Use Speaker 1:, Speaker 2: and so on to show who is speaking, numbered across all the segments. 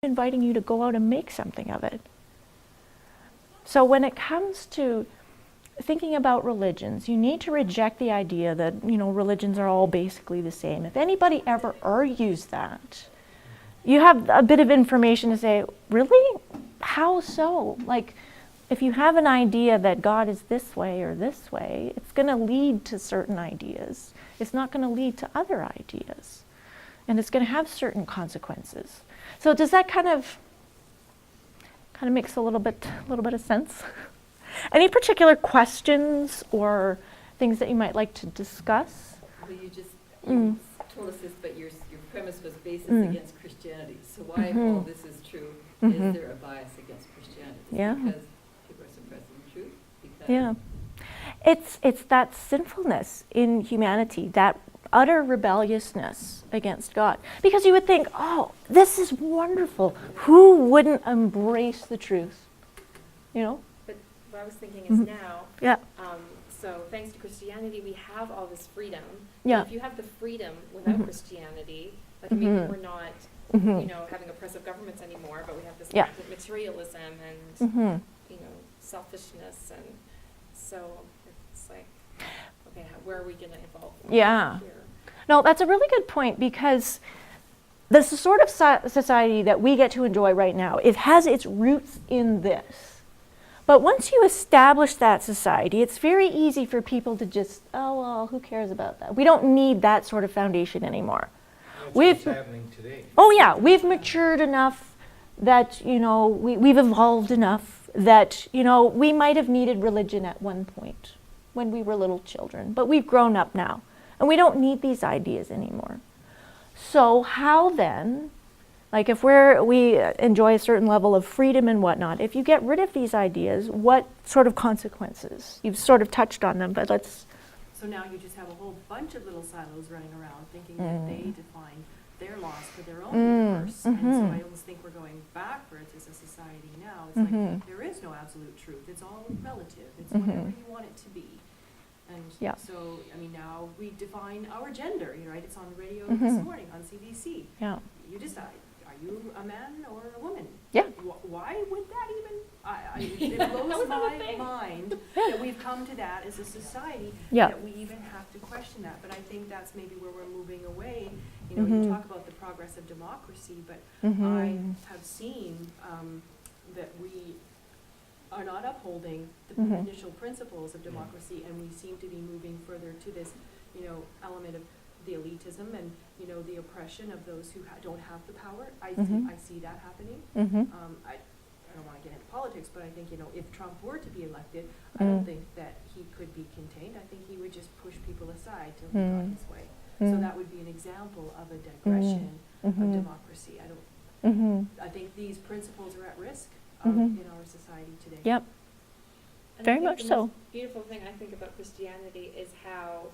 Speaker 1: inviting you to go out and make something of it. So when it comes to thinking about religions, you need to reject the idea that, religions are all basically the same. If anybody ever argues that, you have a bit of information to say, really? How so? Like, if you have an idea that God is this way or this way, it's going to lead to certain ideas. It's not going to lead to other ideas. And it's going to have certain consequences. So does that kind of makes a little bit of sense? Any particular questions or things that you might like to discuss?
Speaker 2: Well, you just told us this, but your premise was basis against Christianity. So why, if all this is true, is there a bias against Christianity?
Speaker 1: Yeah.
Speaker 2: Because people are suppressing the truth? Because
Speaker 1: Yeah. It's that sinfulness in humanity, that utter rebelliousness against God. Because you would think, oh, this is wonderful. Who wouldn't embrace the truth?
Speaker 3: But what I was thinking is now,
Speaker 1: Yeah.
Speaker 3: so thanks to Christianity, we have all this freedom.
Speaker 1: Yeah.
Speaker 3: If you have the freedom without Christianity, like maybe we're not, having oppressive governments anymore, but we have this rampant materialism and, selfishness, and so it's like, okay, where are we going to evolve from
Speaker 1: Yeah.
Speaker 3: here?
Speaker 1: No, that's a really good point, because the sort of society that we get to enjoy right now, it has its roots in this. But once you establish that society, it's very easy for people to just, oh, well, who cares about that? We don't need that sort of foundation anymore.
Speaker 4: That's what's happening today.
Speaker 1: Oh yeah, we've matured enough that, we've evolved enough that, we might have needed religion at one point when we were little children, but we've grown up now. And we don't need these ideas anymore. So how then, like if we enjoy a certain level of freedom and whatnot, if you get rid of these ideas, what sort of consequences? You've sort of touched on them, but let's...
Speaker 5: So now you just have a whole bunch of little silos running around thinking that they define their laws for their own universe. And so I almost think we're going backwards as a society now. It's like there is no absolute truth. It's all relative. It's whatever you want it to be. And so, now we define our gender, right? It's on the radio this morning on CBC.
Speaker 1: Yeah.
Speaker 5: You decide, are you a man or a woman?
Speaker 1: Yeah.
Speaker 5: Why would that even, it blows my mind that we've come to that as a society, that we even have to question that. But I think that's maybe where we're moving away. You talk about the progress of democracy, but I have seen that we are not upholding the initial principles of democracy, and we seem to be moving further to this, element of the elitism and, the oppression of those who don't have the power. I see that happening. I don't want to get into politics, but I think, if Trump were to be elected, I don't think that he could be contained. I think he would just push people aside till he got his way. So that would be an example of a digression of democracy. I think these principles are at risk in our society today.
Speaker 1: Yep.
Speaker 3: And
Speaker 1: Very
Speaker 3: I think
Speaker 1: much
Speaker 3: the
Speaker 1: so.
Speaker 3: most beautiful thing I think about Christianity is how,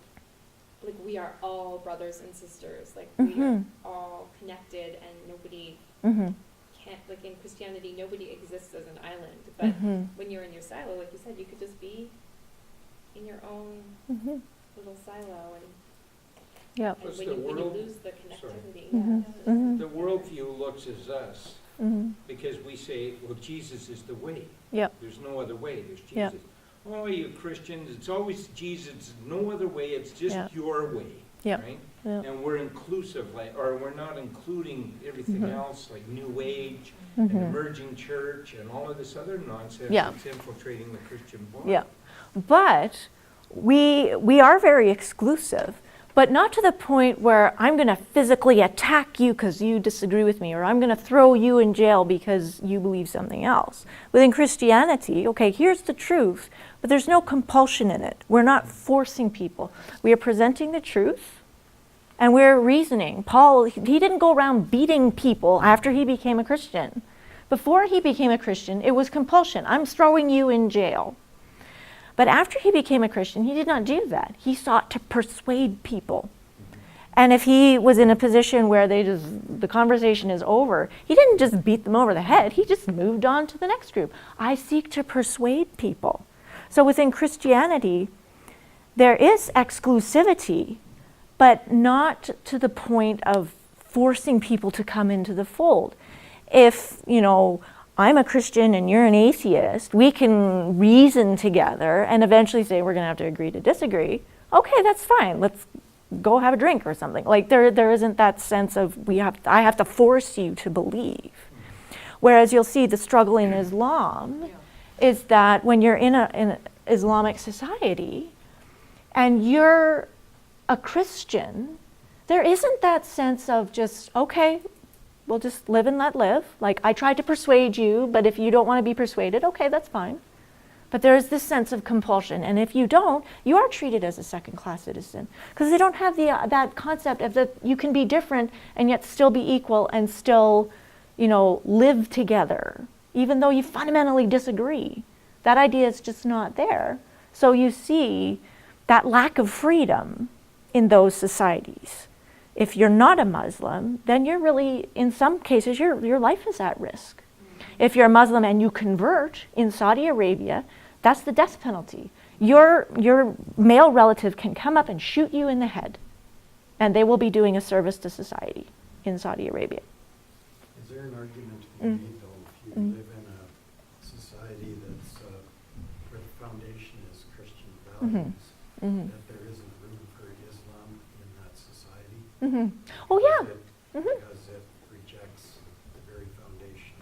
Speaker 3: like, we are all brothers and sisters. Like, we are all connected, and nobody can't, like, in Christianity, nobody exists as an island. But when you're in your silo, like you said, you could just be in your own little silo, and
Speaker 1: Yep.
Speaker 4: Plus
Speaker 3: when
Speaker 4: the
Speaker 3: you
Speaker 4: world-
Speaker 3: lose the connectivity.
Speaker 4: The worldview looks as us because we say, well, Jesus is the way.
Speaker 1: Yep.
Speaker 4: There's no other way. There's Jesus.
Speaker 1: Yep.
Speaker 4: Oh, you Christians, it's always Jesus, no other way. It's just
Speaker 1: Yep.
Speaker 4: your way.
Speaker 1: Yep.
Speaker 4: Right?
Speaker 1: Yep.
Speaker 4: And we're inclusive, or we're not including everything else, like New Age and emerging church and all of this other nonsense
Speaker 1: Yeah.
Speaker 4: that's infiltrating the Christian body.
Speaker 1: Yeah. But we are very exclusive, but not to the point where I'm going to physically attack you because you disagree with me, or I'm going to throw you in jail because you believe something else. Within Christianity, okay, here's the truth, but there's no compulsion in it. We're not forcing people. We are presenting the truth, and we're reasoning. Paul, he didn't go around beating people after he became a Christian. Before he became a Christian, it was compulsion. I'm throwing you in jail. But after he became a Christian, he did not do that. He sought to persuade people. And if he was in a position where the conversation is over, he didn't just beat them over the head. He just moved on to the next group. I seek to persuade people. So within Christianity, there is exclusivity, but not to the point of forcing people to come into the fold. if, you know, I'm a Christian and you're an atheist, we can reason together and eventually say we're going to have to agree to disagree. Okay, that's fine. Let's go have a drink or something. Like there isn't that sense of I have to force you to believe. Whereas you'll see the struggle in Islam is that when you're in an Islamic society and you're a Christian, there isn't that sense of just, okay, we'll just live and let live. Like, I tried to persuade you, but if you don't want to be persuaded, okay, that's fine. But there's this sense of compulsion. And if you don't, you are treated as a second-class citizen. Because they don't have that concept of that you can be different and yet still be equal and still, you know, live together, even though you fundamentally disagree. That idea is just not there. So you see that lack of freedom in those societies. If you're not a Muslim, then you're really, in some cases, your life is at risk. If you're a Muslim and you convert in Saudi Arabia, that's the death penalty. Your male relative can come up and shoot you in the head, and they will be doing a service to society in Saudi Arabia.
Speaker 6: Is there an argument to be made, though, if you live in a society that's where the foundation is Christian values, that there isn't room for Islam in that society?
Speaker 1: Oh yeah.
Speaker 6: Because it rejects the very foundation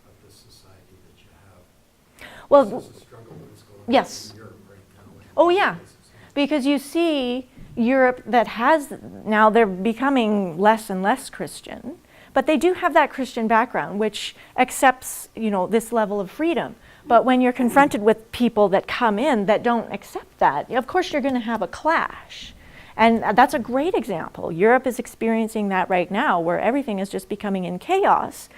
Speaker 6: of the society that you have.
Speaker 1: Well,
Speaker 6: This is a struggle that's going
Speaker 1: yes.
Speaker 6: on in Europe right now.
Speaker 1: Oh yeah, because you see Europe that has, now they're becoming less and less Christian, but they do have that Christian background which accepts, you know, this level of freedom. But when you're confronted with people that come in that don't accept that, of course you're going to have a clash. And that's a great example. Europe is experiencing that right now, where everything is just becoming in chaos.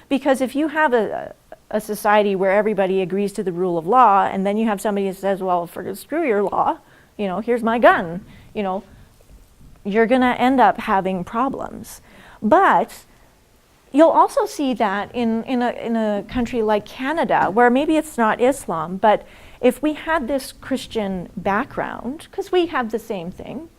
Speaker 1: Because if you have a society where everybody agrees to the rule of law, and then you have somebody who says, well, screw your law, you know, here's my gun, you know, you're going to end up having problems. But you'll also see that in a country like Canada, where maybe it's not Islam, but if we had this Christian background, because we have the same thing,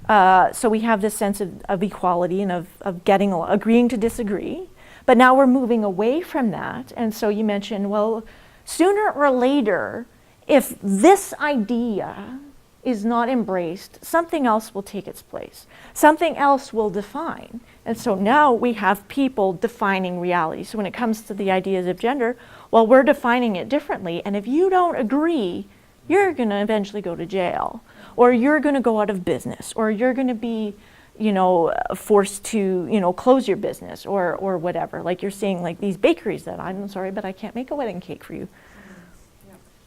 Speaker 1: so we have this sense of equality and of agreeing to disagree, but now we're moving away from that. And so you mentioned, well, sooner or later, if this idea is not embraced, something else will take its place. Something else will define. And so now we have people defining reality. So when it comes to the ideas of gender, well, we're defining it differently. And if you don't agree, you're going to eventually go to jail, or you're going to go out of business, or you're going to be, you know, forced to, you know, close your business or whatever. Like you're seeing like these bakeries that, I'm sorry, but I can't make a wedding cake for you.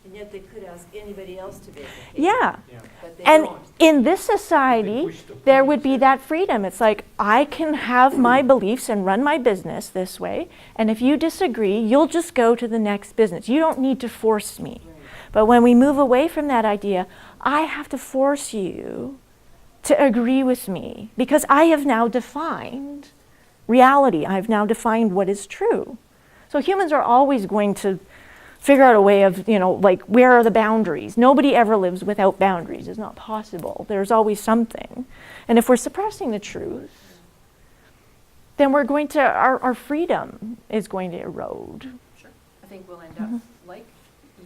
Speaker 2: And yet they could ask anybody else to bake a cake.
Speaker 1: Yeah.
Speaker 2: But they
Speaker 1: And
Speaker 2: don't.
Speaker 1: in this society, there would be that freedom. It's like, I can have my beliefs and run my business this way, and if you disagree, you'll just go to the next business. You don't need to force me.
Speaker 2: Right.
Speaker 1: But when we move away from that idea, I have to force you to agree with me, because I have now defined reality. I've now defined what is true. So humans are always going to figure out a way of, you know, like, where are the boundaries? Nobody ever lives without boundaries. It's not possible. There's always something. And if we're suppressing the truth, then we're going to, our freedom is going to erode.
Speaker 5: Sure. I think we'll end up like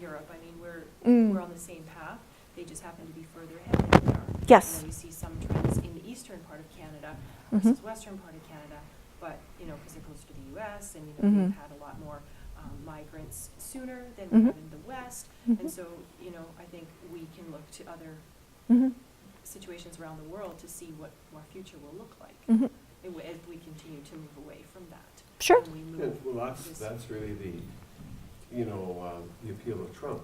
Speaker 5: Europe. I mean, we're on the same path. They just happen to be further ahead than we are.
Speaker 1: Yes.
Speaker 5: You know, you see some trends in the eastern part of Canada versus western part of Canada, but, you know, because they're close to the U.S. and, you know, they've had a lot more migrants sooner than we have in the West. And so, you know, I think we can look to other situations around the world to see what our future will look like as we continue to move away from that.
Speaker 1: Sure.
Speaker 5: And we
Speaker 7: Yeah,
Speaker 5: move
Speaker 7: well,
Speaker 5: this-
Speaker 7: that's really the appeal of Trump.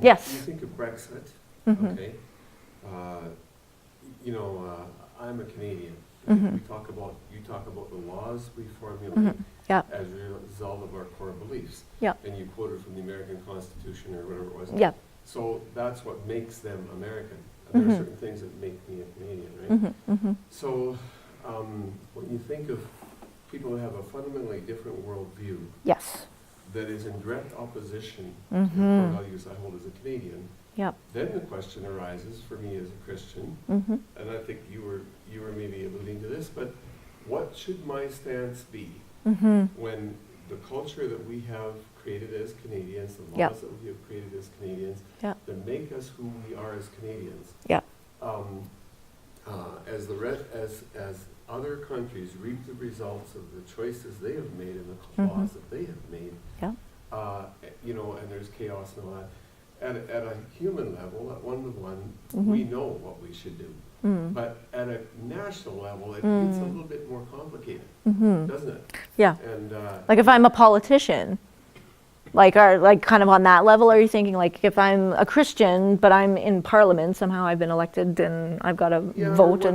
Speaker 1: Yes.
Speaker 7: You think of Brexit, okay? I'm a Canadian. You talk about the laws we formulate
Speaker 1: Yeah.
Speaker 7: as a result of our core beliefs.
Speaker 1: Yeah.
Speaker 7: And you quoted from the American Constitution or whatever it was.
Speaker 1: Yeah.
Speaker 7: So that's what makes them American. And there are certain things that make me a Canadian, right? So when you think of people who have a fundamentally different worldview
Speaker 1: Yes.
Speaker 7: that is in direct opposition to the core values I hold as a Canadian,
Speaker 1: Yep.
Speaker 7: then the question arises for me as a Christian, and I think you were maybe alluding to this, but what should my stance be when the culture that we have created as Canadians, the laws
Speaker 1: Yep.
Speaker 7: that we have created as Canadians,
Speaker 1: Yep.
Speaker 7: that make us who we are as Canadians,
Speaker 1: Yep.
Speaker 7: as other countries reap the results of the choices they have made and the laws that they have made,
Speaker 1: Yep.
Speaker 7: you know, and there's chaos and all that. At a human level, at one-to-one,
Speaker 1: Mm-hmm.
Speaker 7: we know what we should do.
Speaker 1: Mm.
Speaker 7: But at a national level, it gets a little bit more complicated,
Speaker 1: Mm-hmm.
Speaker 7: doesn't it?
Speaker 1: Yeah.
Speaker 7: And
Speaker 1: Like if I'm a politician, like kind of on that level, are you thinking like if I'm a Christian but I'm in Parliament, somehow I've been elected and I've got to
Speaker 7: yeah,
Speaker 1: vote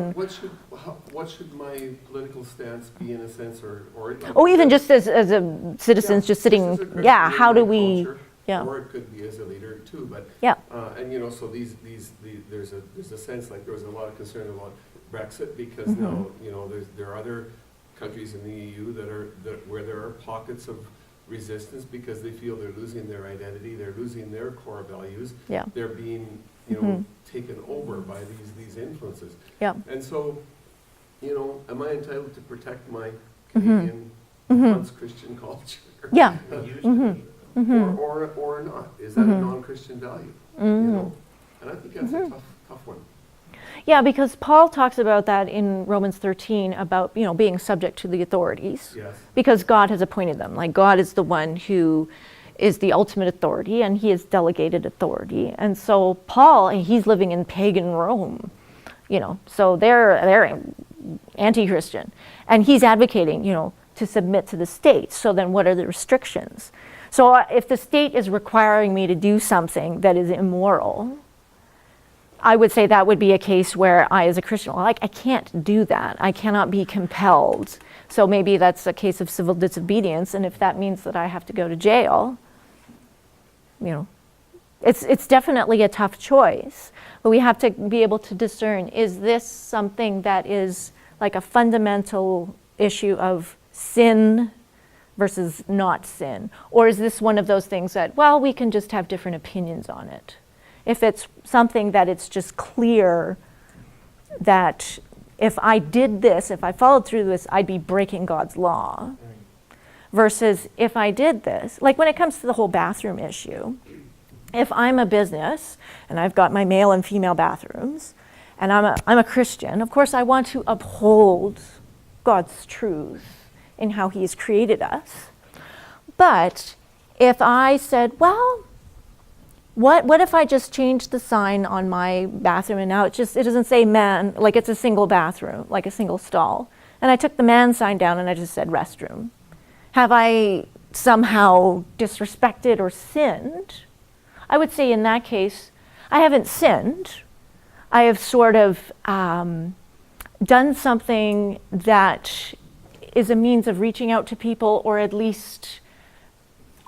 Speaker 7: what should my political stance be in a sense, or like,
Speaker 1: oh, even just as a citizens
Speaker 7: yeah,
Speaker 1: just sitting,
Speaker 7: as a Christian
Speaker 1: yeah,
Speaker 7: in
Speaker 1: how do
Speaker 7: my
Speaker 1: we,
Speaker 7: culture,
Speaker 1: yeah.
Speaker 7: or it could be as a leader too. But
Speaker 1: Yeah.
Speaker 7: and you know, so there's a sense like there was a lot of concern about Brexit because
Speaker 1: Mm-hmm.
Speaker 7: now you know there are other countries in the EU where there are pockets of resistance because they feel they're losing their identity, they're losing their core values,
Speaker 1: Yeah.
Speaker 7: they're being taken over by these influences.
Speaker 1: Yeah.
Speaker 7: And so, you know, am I entitled to protect my
Speaker 1: Mm-hmm.
Speaker 7: Canadian once Christian culture?
Speaker 1: Yeah.
Speaker 4: We used to.
Speaker 1: Mm-hmm.
Speaker 7: Or not? Is that a non-Christian value? You know, and I think that's
Speaker 1: Mm-hmm.
Speaker 7: a tough one.
Speaker 1: Yeah, because Paul talks about that in Romans 13 about, being subject to the authorities.
Speaker 7: Yes.
Speaker 1: Because God has appointed them. Like God is the one who is the ultimate authority and he has delegated authority. And so Paul, he's living in pagan Rome, so they're anti-Christian. And he's advocating, to submit to the state. So then what are the restrictions? So if the state is requiring me to do something that is immoral, I would say that would be a case where I, as a Christian, I can't do that. I cannot be compelled. So maybe that's a case of civil disobedience. And if that means that I have to go to jail, it's definitely a tough choice. But we have to be able to discern, is this something that is like a fundamental issue of sin versus not sin? Or is this one of those things that, well, we can just have different opinions on it? If it's something that it's just clear that if I did this, if I followed through this, I'd be breaking God's law. Versus if I did this, like when it comes to the whole bathroom issue, if I'm a business and I've got my male and female bathrooms and I'm a Christian, of course I want to uphold God's truth in how He has created us. But if I said, well, what if I just changed the sign on my bathroom and now it doesn't say man, like it's a single bathroom, like a single stall. And I took the man sign down and I just said restroom. Have I somehow disrespected or sinned? I would say in that case, I haven't sinned. I have sort of done something that is a means of reaching out to people, or at least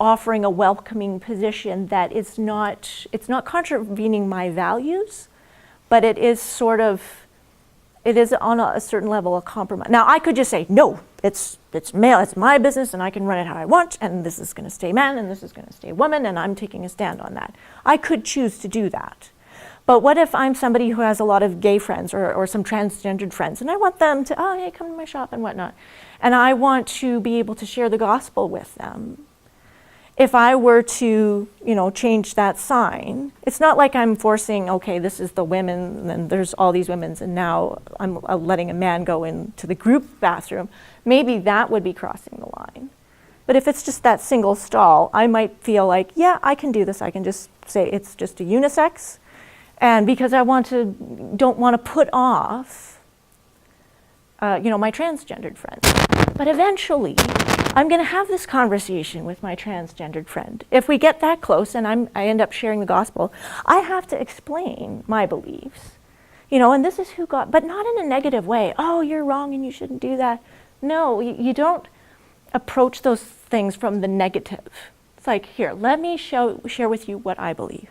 Speaker 1: offering a welcoming position that it's not contravening my values, but it is on a certain level a compromise. Now I could just say, no, it's male, it's my business and I can run it how I want and this is gonna stay man and this is gonna stay woman and I'm taking a stand on that. I could choose to do that. But what if I'm somebody who has a lot of gay friends or some transgendered friends and I want them to, oh, hey, come to my shop and whatnot. And I want to be able to share the gospel with them. If I were to, change that sign, it's not like I'm forcing, okay, this is the women, and there's all these women's, and now I'm letting a man go into the group bathroom. Maybe that would be crossing the line. But if it's just that single stall, I might feel like, yeah, I can do this. I can just say it's just a unisex. And because I don't want to put off, my transgendered friends. But eventually, I'm going to have this conversation with my transgendered friend. If we get that close and I end up sharing the gospel, I have to explain my beliefs. And this is who God, but not in a negative way. Oh, you're wrong and you shouldn't do that. No, you don't approach those things from the negative. It's like, here, let me share with you what I believe.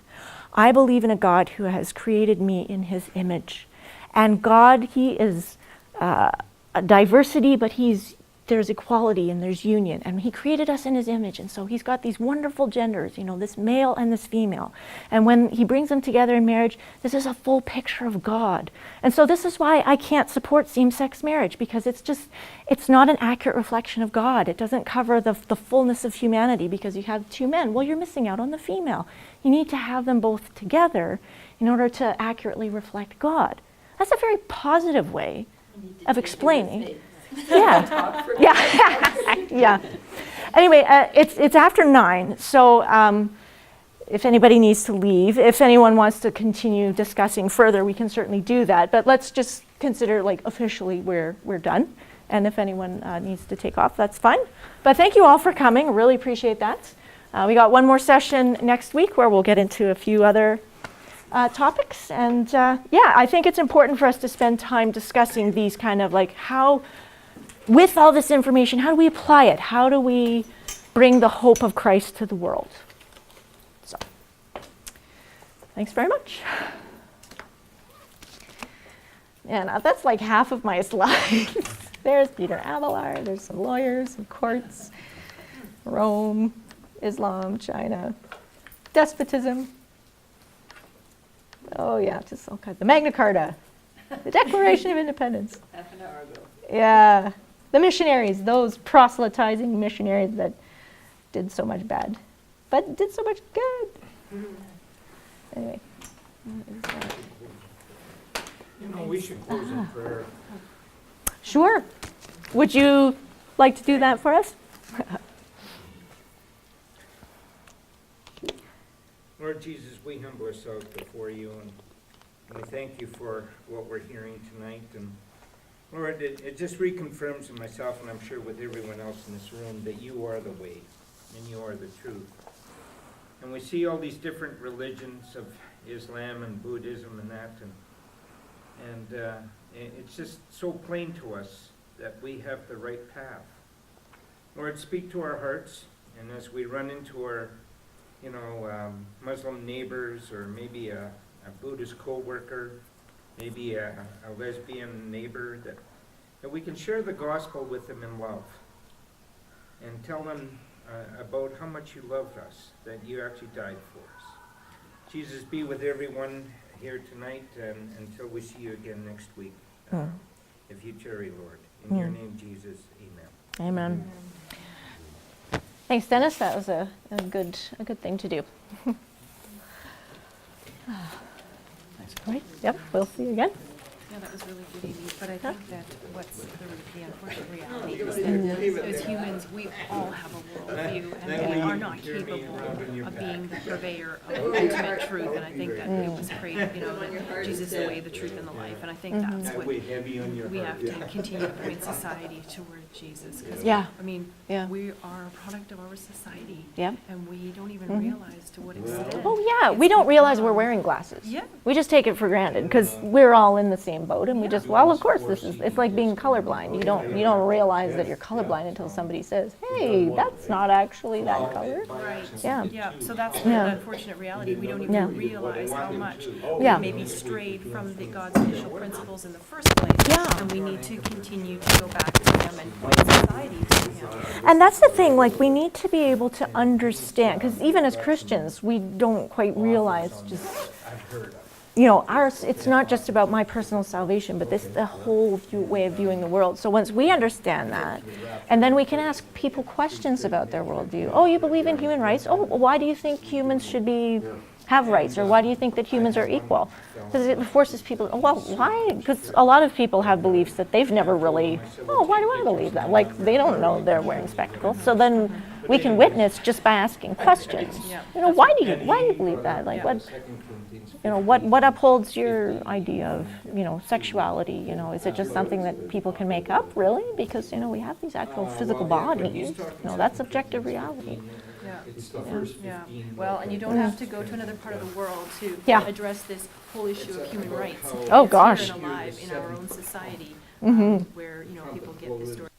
Speaker 1: I believe in a God who has created me in His image. And God, He is a diversity, but He's there's equality and there's union, and he created us in his image, and so he's got these wonderful genders, you know, this male and this female, and when he brings them together in marriage, this is a full picture of God. And so this is why I can't support same-sex marriage, because it's not an accurate reflection of God. It doesn't cover the fullness of humanity, because you have two men. Well, you're missing out on the female. You need to have them both together in order to accurately reflect God. That's a very positive way of explaining. Yeah, yeah, yeah. Anyway, it's after 9, so if anybody needs to leave, if anyone wants to continue discussing further, we can certainly do that. But let's just consider, like, officially we're done. And if anyone needs to take off, that's fine. But thank you all for coming. Really appreciate that. We got one more session next week where we'll get into a few other topics. And yeah, I think it's important for us to spend time discussing these kind of like how, with all this information, how do we apply it? How do we bring the hope of Christ to the world? So, thanks very much. And that's like half of my slides. There's Peter Abelard, there's some lawyers, some courts, Rome, Islam, China, despotism. Oh yeah, just all kinds. The Magna Carta, the Declaration of Independence.
Speaker 2: Half an hour ago.
Speaker 1: Yeah, the missionaries, those proselytizing missionaries that did so much bad, but did so much good. Anyway.
Speaker 4: You know, we should close in prayer.
Speaker 1: Sure. Would you like to do that for us?
Speaker 4: Lord Jesus, we humble ourselves before you, and we thank you for what we're hearing tonight. And Lord, it just reconfirms in myself, and I'm sure with everyone else in this room, that you are the way and you are the truth. And we see all these different religions of Islam and Buddhism and that, and it's just so plain to us that we have the right path. Lord, speak to our hearts, and as we run into our Muslim neighbors, or maybe a Buddhist co-worker, maybe a lesbian neighbor, that we can share the gospel with them in love and tell them about how much you loved us, that you actually died for us. Jesus, be with everyone here tonight and until we see you again next week. If you tarry, Lord. In your name, Jesus, amen.
Speaker 1: Amen. Thanks, Dennis. That was a good thing to do. That's great. Yep, we'll see you again.
Speaker 5: Yeah, that was really good, Amy. But I think that what's the unfortunate reality is that as humans, we all have a worldview, and we are not capable of being the purveyor of ultimate truth. And I think that it was prayed, that Jesus is the way, the truth, and the life. And I think that's what we have to continue to point society toward Jesus. Because, we are a product of our society.
Speaker 1: Yeah.
Speaker 5: And we don't even realize to what extent.
Speaker 1: Oh, yeah. We don't realize we're wearing glasses.
Speaker 5: Yeah.
Speaker 1: We just take it for granted because we're all in the same boat, and we just, well, of course, it's like being colorblind. You don't realize that you're colorblind until somebody says, hey, that's not actually that color.
Speaker 5: Right.
Speaker 1: Yeah.
Speaker 5: Yeah. So that's the unfortunate reality. We don't even realize how much we maybe strayed from God's initial principles in the first place.
Speaker 1: Yeah.
Speaker 5: And we need to continue to go back to them and point society to Him.
Speaker 1: And that's the thing, like, we need to be able to understand, because even as Christians, we don't quite realize just, it's not just about my personal salvation, but the whole way of viewing the world. So once we understand that, and then we can ask people questions about their worldview. Oh, you believe in human rights? Oh, why do you think humans should have rights? Or why do you think that humans are equal? Because it forces people, well, why? Because a lot of people have beliefs that they've never really, why do I believe that? Like, they don't know they're wearing spectacles. So then we can witness just by asking questions. Why do you believe that? Like, what upholds your idea of, sexuality? Is it just something that people can make up, really? Because, we have these actual physical bodies. That's objective reality.
Speaker 5: Yeah. Well, and you don't have to go to another part of the world to address this whole issue of human rights.
Speaker 1: Oh, gosh.
Speaker 5: It's here and alive in our own society, where people get distorted.